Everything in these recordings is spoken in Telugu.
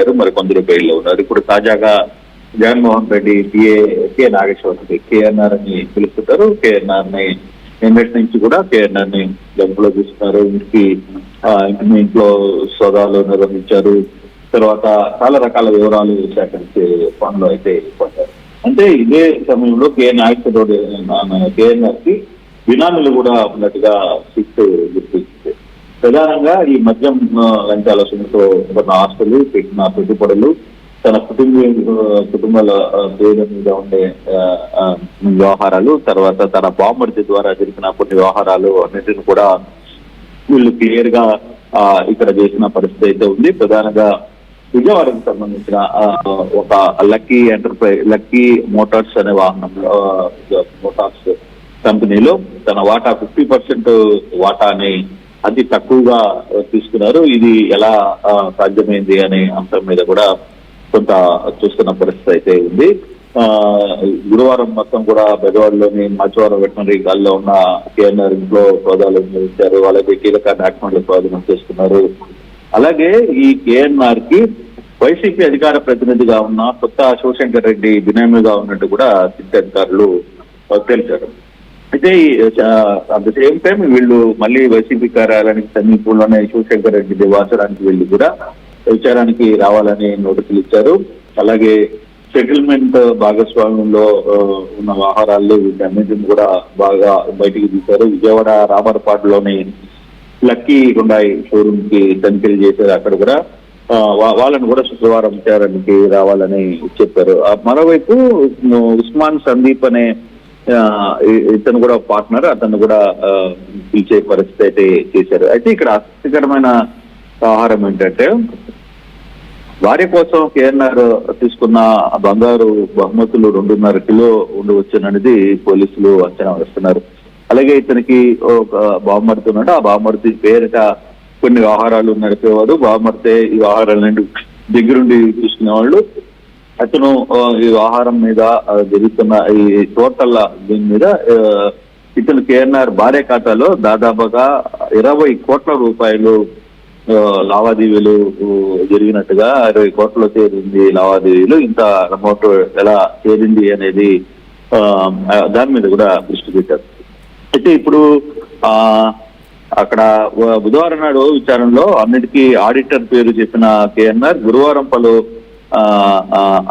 అయ్యారు, మరి కొందరు బెయిల్లో ఉన్నారు. ఇప్పుడు తాజాగా జగన్మోహన్ రెడ్డి కే నాగేశ్వర రెడ్డి కేఎన్ఆర్ అని పిలుస్తుంటారు. కేఎన్ఆర్ ని నిన్నటి నుంచి కూడా కేఎన్ఆర్ ని జంపులో చూస్తున్నారు. ఇంట్లో సోదాలు నిర్వహించారు. తర్వాత చాలా రకాల వివరాలు సేకరించే పనులు అయితే పడ్డారు. అంటే ఇదే సమయంలో కేఎన్ఆర్ కి బినామీలు కూడా ఉన్నట్టుగా సిట్ గుర్తించింది. ప్రధానంగా ఈ మద్యం లంచాల సొమ్ముతో ఉన్న ఆస్తులు, పెట్టిన పెట్టుబడులు, తన కుటుంబాల పేరు మీద ఉండే వ్యవహారాలు, తర్వాత తన బామ్మర్ది ద్వారా జరిగిన కొన్ని వ్యవహారాలు అన్నింటిని కూడా వీళ్ళు క్లియర్ గా ఇక్కడ చేసిన పరిస్థితి అయితే ఉంది. ప్రధానంగా విజయవాడకు సంబంధించిన ఒక లక్కీ మోటార్స్ అనే వాహనంలో మోటార్స్ కంపెనీలో తన వాటా 50% వాటాని అతి తక్కువగా తీసుకున్నారు. ఇది ఎలా సాధ్యమైంది అనే అంశం మీద కూడా కొంత చూస్తున్న పరిస్థితి అయితే ఉంది. గురువారం మొత్తం కూడా బెజవాడలోని మాచవరం వెటనరీ గాల్లో ఉన్న కేఎన్ఆర్ ఇంట్లో సోదాలు నిర్వహించారు. అలాగే కీలక డాక్యుమెంట్లు స్వాధీనం చేసుకున్నారు. అలాగే ఈ కేఎన్ఆర్ కి వైసీపీ అధికార ప్రతినిధిగా ఉన్న కొత్త శివశంకర్ రెడ్డి బినామీగా ఉన్నట్టు కూడా సిట్ అధికారులు తెలిపారు. అయితే అట్ ద సేమ్ టైం వీళ్ళు మళ్ళీ వైసీపీ కార్యాలయానికి సమీపంలోనే శివశంకర్ రెడ్డి నివాసానికి వెళ్ళి కూడా విచారానికి రావాలని నోటీసులు ఇచ్చారు. అలాగే సెటిల్మెంట్ భాగస్వామ్యంలో ఉన్న వ్యవహారాల్లో వీటన్నింటిని కూడా బాగా బయటికి తీశారు. విజయవాడ రామర్పాడులోని లక్కీ హుండాయ్ షోరూమ్ కి తనిఖీలు చేశారు. అక్కడ కూడా వాళ్ళని కూడా శుక్రవారం విచారానికి రావాలని చెప్పారు. మరోవైపు ఉస్మాన్ సందీప్ అనే ఇతను కూడా పార్ట్నర్, అతను కూడా పిలిచే పరిస్థితి అయితే చేశారు. అయితే ఇక్కడ ఆసక్తికరమైన వ్యవహారం ఏంటంటే భార్య కోసం కేఎన్ఆర్ తీసుకున్న బంగారు బహుమతులు 2.5 కిలో ఉండవచ్చుననేది పోలీసులు అంచనా వేస్తున్నారు. అలాగే ఇతనికి ఒక బావమర్ది ఉన్నాడు. ఆ బావమర్ది పేరిట కొన్ని వ్యవహారాలు నడిపేవాడు. బావమర్దే ఈ వ్యవహారాలన్నీ దగ్గరుండి చూసుకునేవాళ్ళు. అతను ఈ వ్యవహారం మీద జరుగుతున్న ఈ టోటల్ దీని మీద ఇతను కేఎన్ఆర్ భార్య ఖాతాలో దాదాపుగా 20 కోట్ల రూపాయలు లావాదేవీలు జరిగినట్టుగా, 20 కోట్ల చేరింది లావాదేవీలు. ఇంత అమౌంట్ ఎలా చేరింది అనేది దాని మీద కూడా దృష్టి పెట్టారు. అయితే ఇప్పుడు అక్కడ బుధవారం నాడు విచారణలో అన్నిటికీ ఆడిటర్ పేరు చెప్పిన కేఎన్ఆర్ గురువారం పలు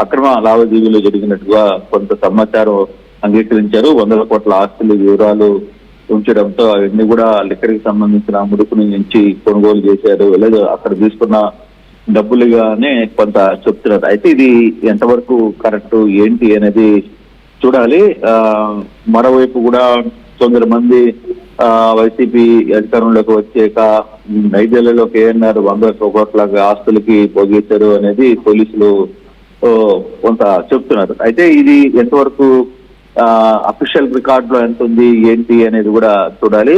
అక్రమ లావాదేవీలు జరిగినట్టుగా కొంత సమాచారం అంగీకరించారు. 100 కోట్ల ఆస్తులు వివరాలు ఉంచడంతో అవన్నీ కూడా లిక్కర్కి సంబంధించిన ముడుపుని నుంచి కొనుగోలు చేశారు. లేదా అక్కడ తీసుకున్న డబ్బులుగానే కొంత చెప్తున్నారు. అయితే ఇది ఎంతవరకు కరెక్ట్ ఏంటి అనేది చూడాలి. మరోవైపు కూడా కొందరు మంది వైసీపీ అధికారంలోకి వచ్చాక 5 ఏళ్లలో కేఎన్ఆర్ 100 కోట్ల ఆస్తులకి పోగేశారు అనేది పోలీసులు కొంత చెప్తున్నారు. అయితే ఇది ఎంతవరకు అఫీషియల్ రికార్డ్ లో ఎంత ఉంది ఏంటి అనేది కూడా చూడాలి.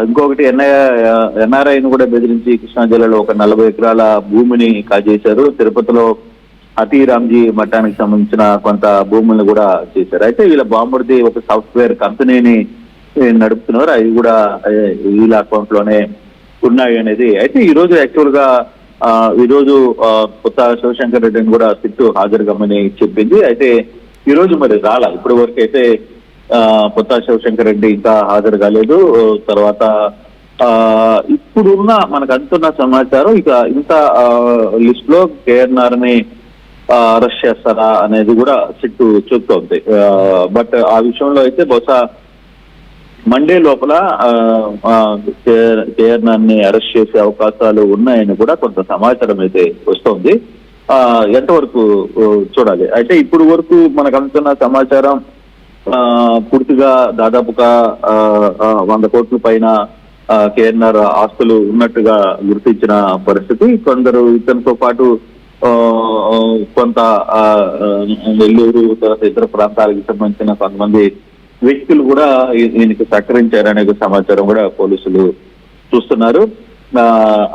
ఇంకొకటి ఎన్ఆర్ఐని కూడా బెదిరించి కృష్ణా జిల్లాలో ఒక 40 ఎకరాల భూమిని కాజేశారు. తిరుపతిలో అతిరామ్జీ మఠానికి సంబంధించిన కొంత భూములను కూడా చేశారు. అయితే వీళ్ళ బాంబర్ది ఒక సాఫ్ట్వేర్ కంపెనీని నడుపుతున్నారు. అవి కూడా వీళ్ళ అకౌంట్ లోనే ఉన్నాయి అనేది. అయితే ఈ రోజు యాక్చువల్ గా ఈరోజు కొత్త శివశంకర్ రెడ్డిని కూడా సిట్టు హాజరు కమ్మని చెప్పింది. అయితే ఈ రోజు మరి రాలా. ఇప్పటి వరకు అయితే కొత్త శివశంకర్ రెడ్డి ఇంకా హాజరు కాలేదు. తర్వాత ఇప్పుడున్న మనకు అందుతున్న సమాచారం ఇక ఇంత లిస్ట్ లో కేఎన్ఆర్ ని అరెస్ట్ చేస్తారా అనేది కూడా సిట్టు చెప్తోంది. బట్ ఆ విషయంలో అయితే బహుశా మండే లోపల కేఎన్ఆర్ ని అరెస్ట్ చేసే అవకాశాలు ఉన్నాయని కూడా కొంత సమాచారం అయితే వస్తోంది. ఎంతవరకు చూడాలి. అయితే ఇప్పుడు వరకు మనకు అందుతున్న సమాచారం పూర్తిగా దాదాపుగా 100 కోట్ల పైన కేఎన్ఆర్ ఆస్తులు ఉన్నట్టుగా గుర్తించిన పరిస్థితి. కొందరు ఇతనితో పాటు కొంత నెల్లూరు తర్వాత ఇతర ప్రాంతాలకు సంబంధించిన కొంతమంది వ్యక్తులు కూడా దీనికి సహకరించారనే సమాచారం కూడా పోలీసులు చూస్తున్నారు.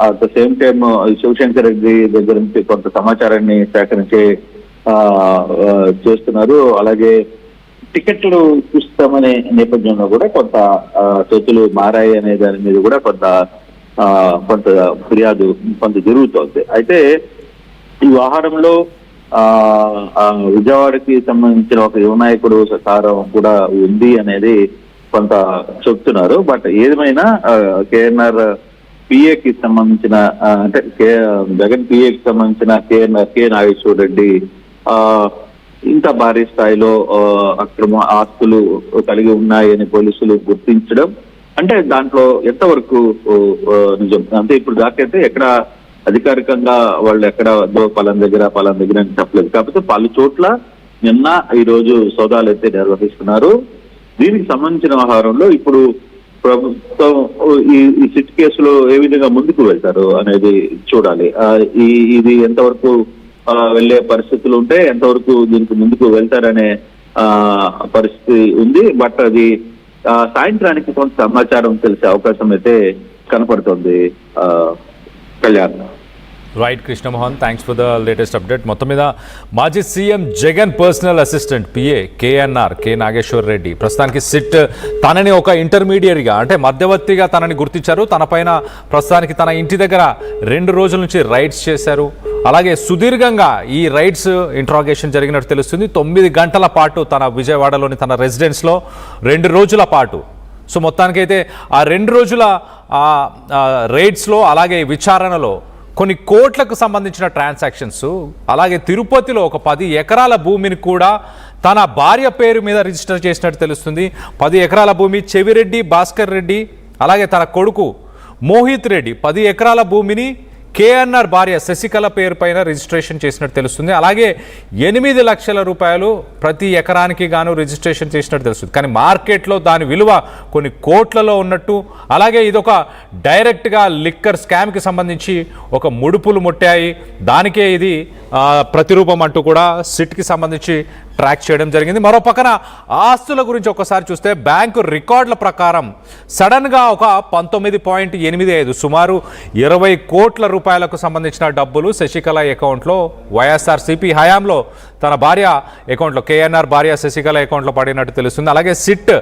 At the same time Shivashankar Reddy దగ్గర నుంచి కొంత సమాచారాన్ని సేకరించే చేస్తున్నారు. అలాగే టికెట్లు చూస్తామనే నేపథ్యంలో కూడా కొంత చేతులు మారాయి అనే దాని మీద కూడా కొంత ఫిర్యాదు జరుగుతోంది. అయితే ఈ వ్యవహారంలో విజయవాడకి సంబంధించిన ఒక యువ నాయకుడు సహకారం కూడా ఉంది అనేది కొంత చెప్తున్నారు. బట్ ఏదేమైనా కేఎన్ఆర్ పిఏకి సంబంధించిన అంటే జగన్ పిఏకి సంబంధించిన కె నాగేశ్వర రెడ్డి ఇంత భారీ స్థాయిలో అక్రమ ఆస్తులు కలిగి ఉన్నాయని పోలీసులు గుర్తించడం అంటే దాంట్లో ఎంతవరకు నిజం అంటే ఇప్పుడు దాకైతే ఎక్కడ అధికారికంగా వాళ్ళు ఎక్కడ పలానా దగ్గర అని చెప్పలేదు. కాకపోతే పలు చోట్ల నిన్న ఈ రోజు సోదాలు అయితే నిర్వహిస్తున్నారు. దీనికి సంబంధించిన వ్యవహారంలో ఇప్పుడు ప్రభుత్వం ఈ సిట్ కేసులో ఏ విధంగా ముందుకు వెళ్తారు అనేది చూడాలి. ఇది ఎంతవరకు వెళ్లే పరిస్థితులు ఉంటే ఎంతవరకు దీనికి ముందుకు వెళ్తారనే పరిస్థితి ఉంది. బట్ అది సాయంత్రానికి కొంత సమాచారం తెలిసే అవకాశం అయితే కనపడుతుంది. Kalyan. Right Krishnamohan, thanks for the latest update. మొత్తం మీద మాజీ CM Jagan personal assistant PA KNR K Nageswar Reddy ప్రస్తుతానికి సిట్ తనని ఒక ఇంటర్మీడియట్గా అంటే మధ్యవర్తిగా తనని గుర్తించారు. తన పైన ప్రస్తుతానికి తన ఇంటి దగ్గర 2 రోజుల నుంచి రైడ్స్ చేశారు. అలాగే సుదీర్ఘంగా ఈ రైడ్స్ ఇంట్రాగేషన్ జరిగినట్టు తెలుస్తుంది. 9 గంటల పాటు తన విజయవాడలోని తన రెసిడెన్స్లో 2 రోజుల పాటు. సో మొత్తానికైతే ఆ 2 రోజుల రైడ్స్లో అలాగే విచారణలో కొన్ని కోట్లకు సంబంధించిన ట్రాన్సాక్షన్స్, అలాగే తిరుపతిలో ఒక 10 ఎకరాల భూమిని కూడా తన భార్య పేరు మీద రిజిస్టర్ చేసినట్టు తెలుస్తుంది. 10 ఎకరాల భూమి చెవిరెడ్డి భాస్కర్ రెడ్డి అలాగే తన కొడుకు మోహిత్ రెడ్డి 10 ఎకరాల భూమిని కేఎన్ఆర్ భార్య శశికళ పేరు పైన రిజిస్ట్రేషన్ చేసినట్టు తెలుస్తుంది. అలాగే 8 లక్షల రూపాయలు ప్రతి ఎకరానికి గాను రిజిస్ట్రేషన్ చేసినట్టు తెలుస్తుంది. కానీ మార్కెట్లో దాని విలువ కొన్ని కోట్లలో ఉన్నట్టు, అలాగే ఇదొక డైరెక్ట్గా లిక్కర్ స్కామ్కి సంబంధించి ఒక ముడుపులు ముట్టాయి, దానికే ఇది ప్రతిరూపం అంటూ కూడా సిట్కి సంబంధించి ట్రాక్ చేయడం జరిగింది. మరో పక్కన ఆస్తుల గురించి ఒకసారి చూస్తే బ్యాంకు రికార్డుల ప్రకారం సడన్గా ఒక 19.85 సుమారు 20 కోట్ల రూపాయలకు సంబంధించిన డబ్బులు శశికళ అకౌంట్లో వైఎస్ఆర్సీపీ హయాంలో తన భార్య అకౌంట్లో కేఎన్ఆర్ భార్య శశికళ అకౌంట్లో పడినట్టు తెలుస్తుంది. అలాగే సిట్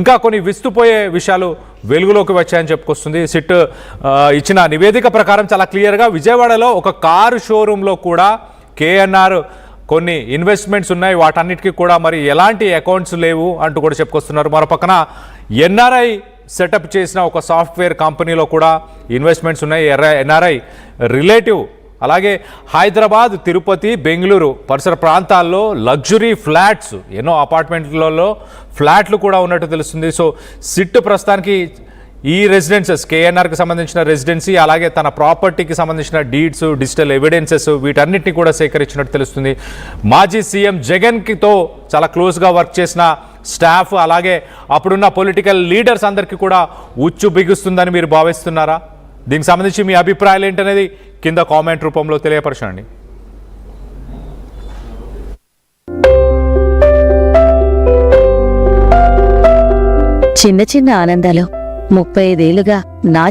ఇంకా కొన్ని విస్తుపోయే విషయాలు వెలుగులోకి వచ్చాయని చెప్పుకొస్తుంది. సిట్ ఇచ్చిన నివేదిక ప్రకారం చాలా క్లియర్గా విజయవాడలో ఒక కారు షోరూంలో కూడా కేఎన్ఆర్ కొన్ని ఇన్వెస్ట్మెంట్స్ ఉన్నాయి, వాటన్నిటికీ కూడా మరి ఎలాంటి అకౌంట్స్ లేవు అంటూ కూడా చెప్పుకొస్తున్నారు. మరో పక్కన ఎన్ఆర్ఐ సెటప్ చేసిన ఒక సాఫ్ట్వేర్ కంపెనీలో కూడా ఇన్వెస్ట్మెంట్స్ ఉన్నాయి. ఎన్ఆర్ఐ రిలేటివ్ అలాగే హైదరాబాద్, తిరుపతి, బెంగళూరు పరిసర ప్రాంతాల్లో లగ్జరీ ఫ్లాట్స్, ఎన్నో అపార్ట్మెంట్లలో ఫ్లాట్లు కూడా ఉన్నట్టు తెలుస్తుంది. సో సిట్ ప్రస్తుతానికి ఈ రెసిడెన్సెస్ కేఎన్ఆర్కి సంబంధించిన రెసిడెన్సీ అలాగే తన ప్రాపర్టీకి సంబంధించిన డీడ్స్, డిజిటల్ ఎవిడెన్సెస్ వీటన్నిటిని కూడా సేకరించినట్టు తెలుస్తుంది. మాజీ సీఎం జగన్కితో చాలా క్లోజ్గా వర్క్ చేసిన స్టాఫ్ అలాగే అప్పుడున్న పొలిటికల్ లీడర్స్ అందరికీ కూడా ఉచ్చు బిగుస్తుందని మీరు భావిస్తున్నారా? దీనికి సంబంధించి మీ అభిప్రాయాలు ఏంటనేది కింద కామెంట్ రూపంలో తెలియపరచండి. చిన్న చిన్న ఆనందాలు 35 ఏళ్లుగా నా